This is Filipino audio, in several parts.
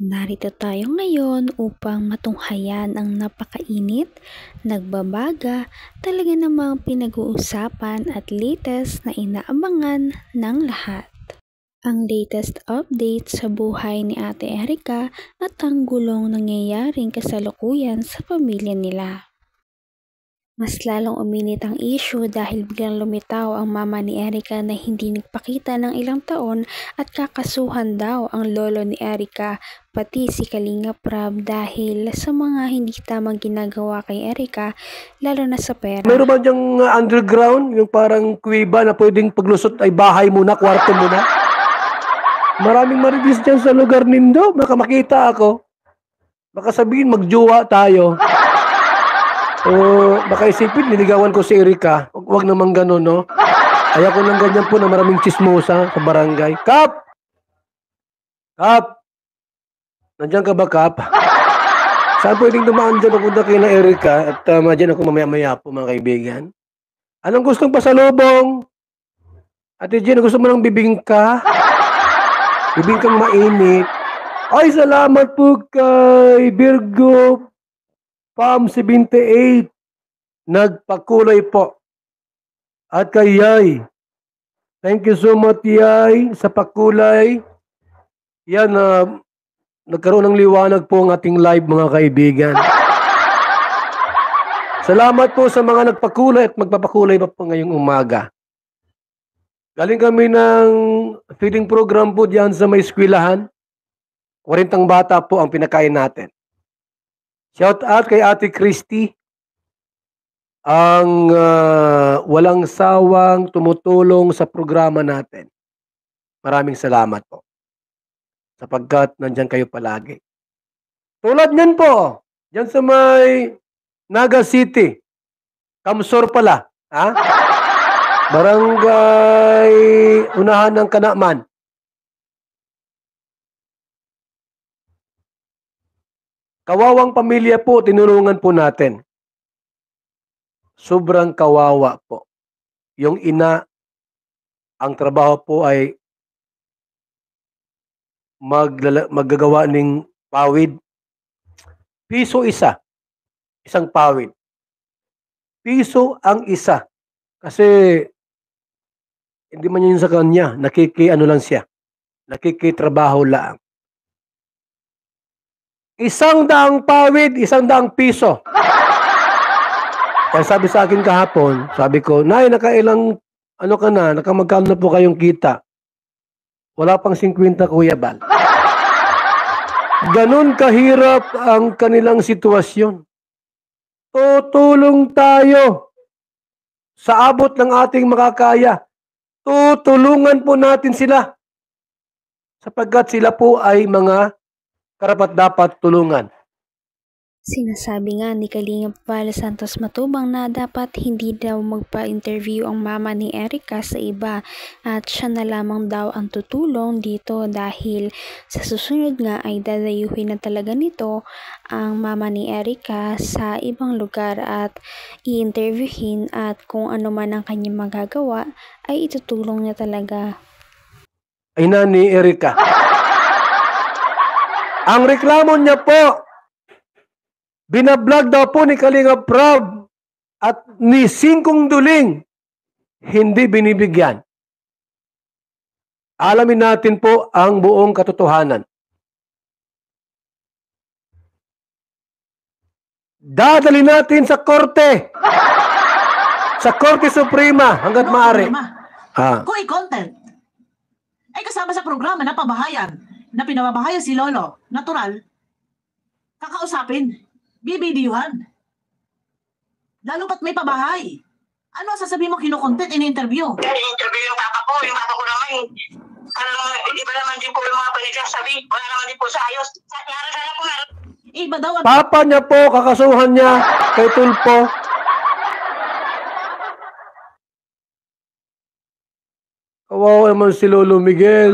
Narito tayo ngayon upang matunghayan ang napakainit, nagbabaga, talaga namang pinag-uusapan at latest na inaabangan ng lahat. Ang latest update sa buhay ni Ate Erica at ang gulong nangyayaring kasalukuyan sa pamilya nila. Mas lalong uminit ang issue dahil biglang lumitaw ang mama ni Erica na hindi nagpakita ng ilang taon at kakasuhan daw ang lolo ni Erica pati si Kalinga Prab dahil sa mga hindi tamang ginagawa kay Erica lalo na sa pera. Mayroon ba diyang underground, yung parang kuweba na pwedeng paglusot ay bahay muna, kwarto muna? Maraming maritis dyan sa lugar nindo. Baka makita ako. Baka sabihin magjowa tayo. O baka isipin, niligawan ko si Erica. Huwag naman gano'n, no? Ayoko lang ganyan po na maraming chismosa sa barangay. Kap! Kap! Nandiyan ka ba, Kap? Saan pwedeng dumaan dyan papunta kayo na Erica? At dyan ako mamaya-maya po, mga kaibigan. Anong gustong pasalubong? Ate Jen, gusto mo ng bibingka? Bibingkang mainit. Ay, salamat po kay Virgo Pam 78. Nagpakulay po. At kay Yay. Thank you so much, Yay, sa pakulay. Yan, nagkaroon ng liwanag po ang ating live, mga kaibigan. Salamat po sa mga nagpakulay at magpapakulay pa po ngayong umaga. Galing kami ng feeding program po diyan sa may eskwelahan. 40 bata po ang pinakain natin. Shout out kay Ate Christy. Ang walang sawang tumutulong sa programa natin. Maraming salamat po. Sapagkat nandyan kayo palagi. Tulad niyan po, diyan sa may Naga City. Kamsor pala. Ha? Barangay Unahan ng Kanaman. Kawawang pamilya po, tinulungan po natin. Sobrang kawawa po. Yung ina, ang trabaho po ay maggagawa ng pawid. Piso isa. Isang pawid. Piso ang isa. Kasi hindi man yun sa kanya. Nakiki-ano lang siya. Nakikitrabaho lang. 100 pawid, 100 piso. Kaya sabi sa akin kahapon, sabi ko, Nay, nakailang, ano ka na, nakamagkano na po kayong kita? Wala pang 50, Kuya Bal. Ganun kahirap ang kanilang sitwasyon. Tutulong tayo sa abot ng ating makakaya. Tutulungan po natin sila. Sapagkat sila po ay mga karapat-dapat tulungan. Sinasabi nga ni Kalinga Val Santos Matubang na dapat hindi daw magpa-interview ang mama ni Erica sa iba at siya na lamang daw ang tutulong dito dahil sa susunod nga ay dadayuhin na talaga nito ang mama ni Erica sa ibang lugar at i-interviewin at kung ano man ang kanyang magagawa ay itutulong niya talaga. Ay na ni Erica. Ang reklamo niya po, binablog daw po ni Kalinga Prab at ni Singkong Duling, hindi binibigyan. Alamin natin po ang buong katotohanan. Dadali natin sa korte. Sa Korte Suprema hanggat maaari. Kung i-content, ay kasama sa programa na pabahayan, na pinababahayan si Lolo, natural, kakausapin, bibidiyuhan. Lalo pat may pabahay. Ano ang sasabihin mo kinukontent in-interview? In-interview yung papa ko naman. Hindi ba naman din po yung mga pinagsasabi? Wala naman din po sa ayos. Naran po na. Iba daw ang... Papa niya po, kakasuhan niya kay Tulpo. Kawawa naman si Lolo Miguel.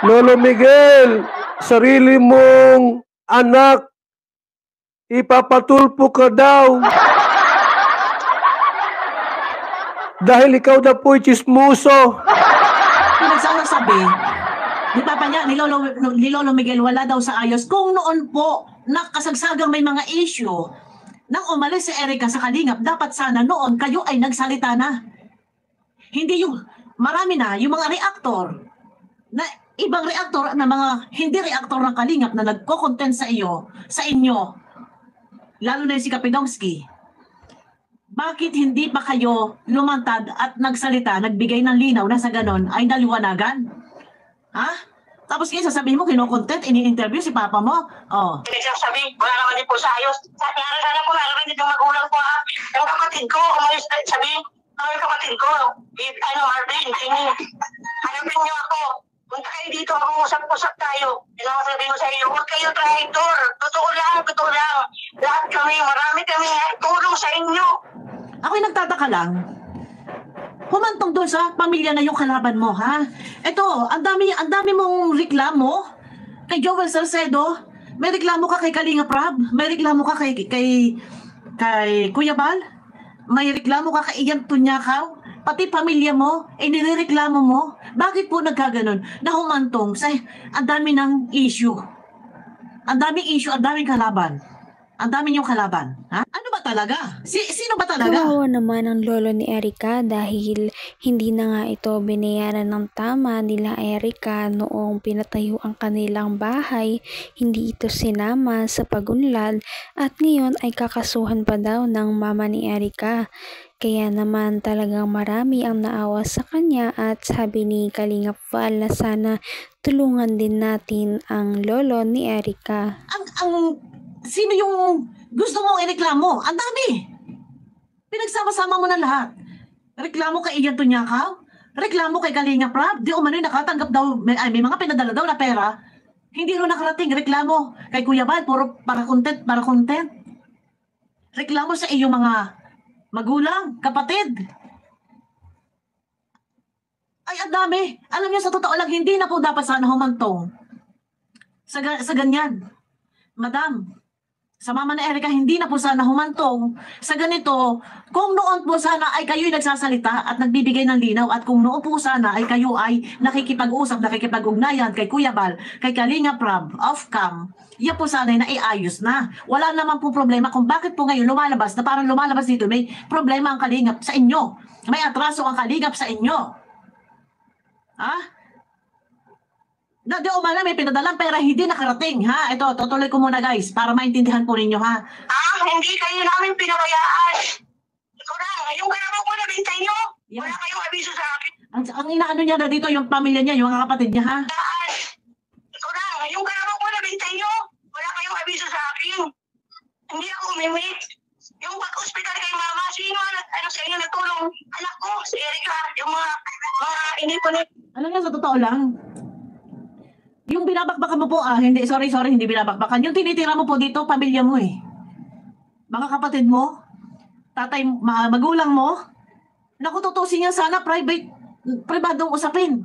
Lolo Miguel, sarili mong anak, ipapatulpo ka daw. Dahil ikaw na po'y chismoso. Pinagsasabi, Ni Papa niya, ni Lolo Miguel, wala daw sa ayos. Kung noon po, nakasagsagang may mga issue, nang umalis si Erica sa Kalingap, dapat sana noon kayo ay nagsalita na. Hindi yung, marami na, yung mga reactor, na ibang reactor na mga hindi reactor ng Kalingap na nagko-content sa inyo, lalo na yung si Kapidongski. Bakit hindi pa kayo lumantad at nagsalita, nagbigay ng linaw na sa ganon ay naliwanagan? Ha? Tapos ngayon sasabihin mo, kino-content, ini-interview si Papa mo. Oh. Sabi, wala naman din po sa ayos. Sana po, narinig yung magulang ko ha. Yung kapatid ko, umalis, sabi, yung kapatid ko, Marvin, hanapin niyo ako. Punta kayo dito, mag-uusap-usap tayo. Yan ang sabi ko sa iyo, huwag kayo traitor. Totoo lang. Lahat kami, marami kami tulong sa inyo. Ako'y nagtataka lang. Humantong doon sa pamilya na yung kalaban mo, ha? Ito, ang dami mong reklamo kay Joel Salcedo. May reklamo ka kay Kalinga Prab. May reklamo ka kay Kuya Bal. May reklamo ka kay Ian Tunyakaw. Pati pamilya mo, nirereklamo mo. Bakit po nagkaganon? Na humantong sa ang dami ng issue. Ang daming issue, ang daming kalaban. Ang dami niyong kalaban. Ha? Ano ba talaga? Sino ba talaga? Kawawa naman ang lolo ni Erica dahil hindi na nga ito binayaran ng tama nila Erica noong pinatayo ang kanilang bahay. Hindi ito sinama sa pagunlad at ngayon ay kakasuhan pa daw ng mama ni Erica. Kaya naman talagang marami ang naawa sa kanya at sabi ni Kalingap Val na sana tulungan din natin ang lolo ni Erica. Sino yung gusto mong ireklamo? Ang dami. Pinagsama-sama mo na lahat. Reklamo kay Ian Tunyakaw, reklamo kay Kalinga Prab, di umano'y nakatanggap daw, may mga pinadala daw na pera, hindi rin nakarating. Reklamo kay Kuya Bal, puro para content. Reklamo sa iyong mga magulang, kapatid. Ay, ang dami. Alam niyo, sa totoo lang, hindi na po dapat sana humantong sa ganyan. Madam, sa mama ni Erica, hindi na po sana humantong sa ganito. Kung noon po sana ay kayo'y nagsasalita at nagbibigay ng linaw at kung noon po sana ay kayo ay nakikipag-usap, nakikipag-ugnayan kay Kuya Bal, kay Kalinga Prab, off-cam, yan po sana ay naiayos na. Wala naman po problema kung bakit po ngayon lumalabas na parang lumalabas dito may problema ang Kalingap sa inyo. May atraso ang Kalingap sa inyo. Ha? Di umala, may pinadalang pera, hindi nakarating, ha? Ito, tutuloy ko muna guys, para maintindihan po ninyo, ha? Hindi kayo namin pinabayaan. Ikaw na, ngayong garaman ko na bintay nyo. Yeah. Wala kayong abiso sa akin. Ang inaano niya na dito, yung pamilya niya, yung mga kapatid niya, ha? Ikaw na, ngayong garaman ko na bintay nyo. Wala kayong abiso sa akin. Hindi ako umimik. Yung pag-hospital kay mama, sino ano sa inyo nagtulong? Anak ko, si Erica, yung mga inipon. Alam niya, sa totoo lang, yung binabakbakan mo po, hindi, sorry, hindi binabakbakan. Yung tinitira mo po dito, pamilya mo eh. Mga kapatid mo, tatay, magulang mo, naku, tutusin niya sana pribadong usapin.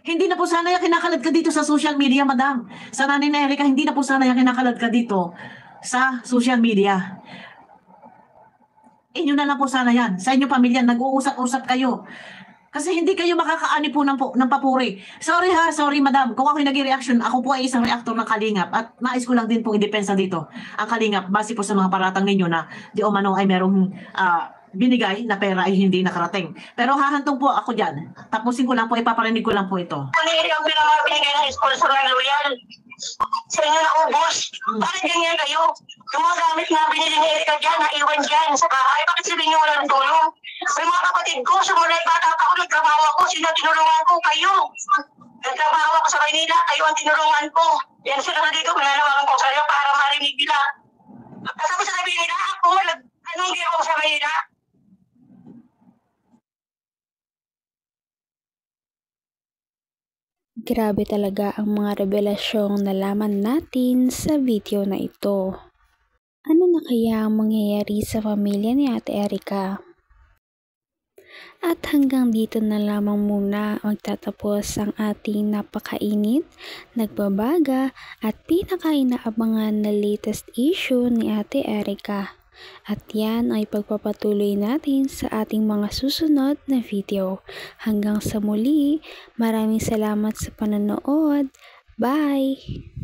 Hindi na po sana yung kinakalad ka dito sa social media, madam. Sa nanay na Erica, hindi na po sana yung kinakalad ka dito sa social media. Inyo na lang po sana yan. Sa inyo pamilya, nag-uusap-usap kayo. Kasi hindi kayo makakaani po ng papuri. Sorry madam. Kung ako'y nag-reaction, ako po ay isang reactor ng Kalingap at nais ko lang din pong idepensa dito. Ang Kalingap, base po sa mga paratang ninyo na di umano ay merong binigay na pera ay hindi nakarating. Pero hahantong po ako dyan. Tapusin ko lang po, ipaparinig ko lang po ito. Ano yung binigay ng sponsor ng Loyal? Sa inyo na ubos. Bakit ganyan kayo? Yung mga gamit na binili ni Erica dyan, naiwan dyan sa bahay. Bakit sabihin nyo walang tulong? May mga kapatid ko, sumunod bata ako, nagtrabaho ako, sino tinulungan ko? Kayo. Nagtrabaho ako sa Maynila, kayo ang tinulungan ko. Yan sila na dito, pinanawagan ko sa'yo para marinig nila. Kasama sa sabihin nila, ako, anong ginawa ko sa Maynila? Grabe talaga ang mga revelasyong nalaman natin sa video na ito. Ano na kaya ang mangyayari sa pamilya ni Ate Erica? At hanggang dito na lamang muna magtatapos ang ating napakainit, nagbabaga at pinakainaabangan na latest issue ni Ate Erica. At yan ay pagpapatuloy natin sa ating mga susunod na video. Hanggang sa muli, maraming salamat sa panonood. Bye!